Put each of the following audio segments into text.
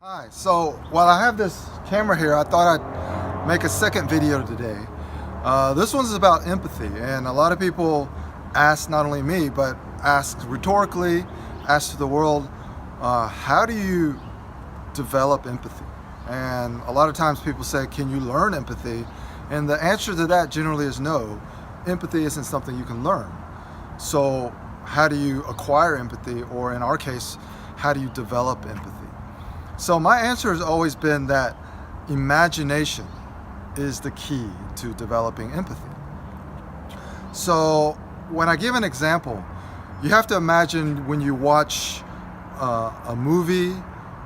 Hi, so while I have this camera here, I thought I'd make a second video today. This one's about empathy, and a lot of people ask not only me, but ask rhetorically, ask to the world, how do you develop empathy? And a lot of times people say, can you learn empathy? And the answer to that generally is no. Empathy isn't something you can learn. So how do you acquire empathy, or in our case, how do you develop empathy? So my answer has always been that imagination is the key to developing empathy. So when I give an example, you have to imagine when you watch a movie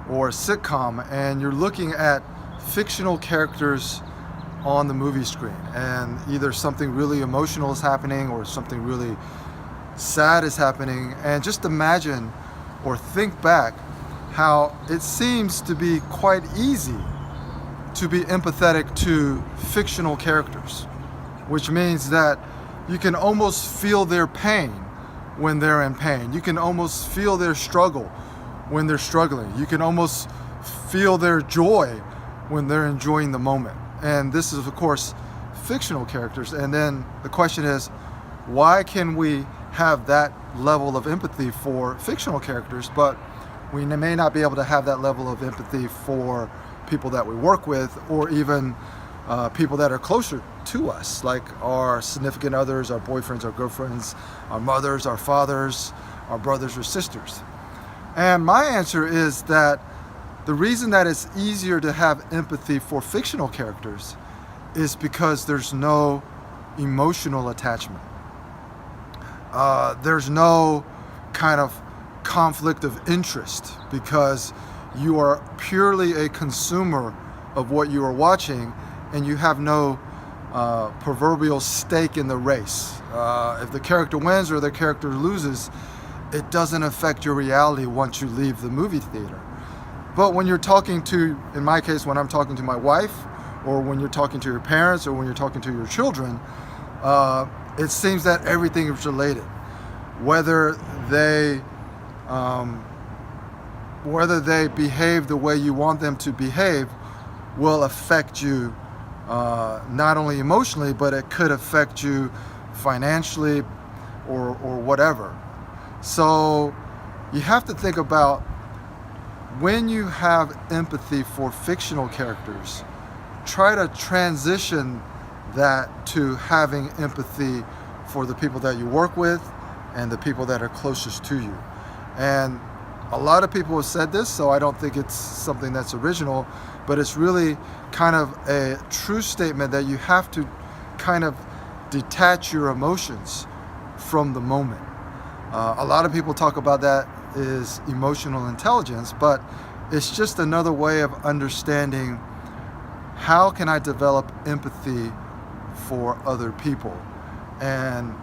or a sitcom and you're looking at fictional characters on the movie screen, and either something really emotional is happening or something really sad is happening, and just imagine or think back how it seems to be quite easy to be empathetic to fictional characters, which means that you can almost feel their pain when they're in pain. You can almost feel their struggle when they're struggling. You can almost feel their joy when they're enjoying the moment. And this is, of course, fictional characters. And then the question is, why can we have that level of empathy for fictional characters, but we may not be able to have that level of empathy for people that we work with, or even people that are closer to us, like our significant others, our boyfriends, our girlfriends, our mothers, our fathers, our brothers or sisters? And my answer is that the reason that it's easier to have empathy for fictional characters is because there's no emotional attachment. There's no kind of conflict of interest, because you are purely a consumer of what you are watching, and you have no proverbial stake in the race. If the character wins or the character loses, it doesn't affect your reality once you leave the movie theater. But when you're talking to, in my case, when I'm talking to my wife, or when you're talking to your parents, or when you're talking to your children, it seems that everything is related. Whether they behave the way you want them to behave will affect you, not only emotionally, but it could affect you financially or whatever. So you have to think about, when you have empathy for fictional characters, try to transition that to having empathy for the people that you work with and the people that are closest to you. And a lot of people have said this, so I don't think it's something that's original, but it's really kind of a true statement that you have to kind of detach your emotions from the moment. A lot of people talk about that is emotional intelligence, but it's just another way of understanding, how can I develop empathy for other people? And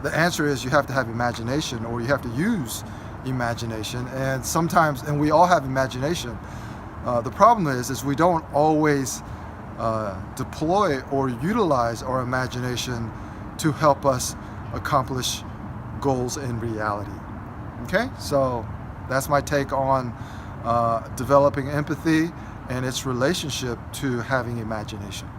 the answer is, you have to have imagination, or you have to use imagination. And sometimes, and we all have imagination, the problem is we don't always deploy or utilize our imagination to help us accomplish goals in reality. Okay, so that's my take on developing empathy and its relationship to having imagination.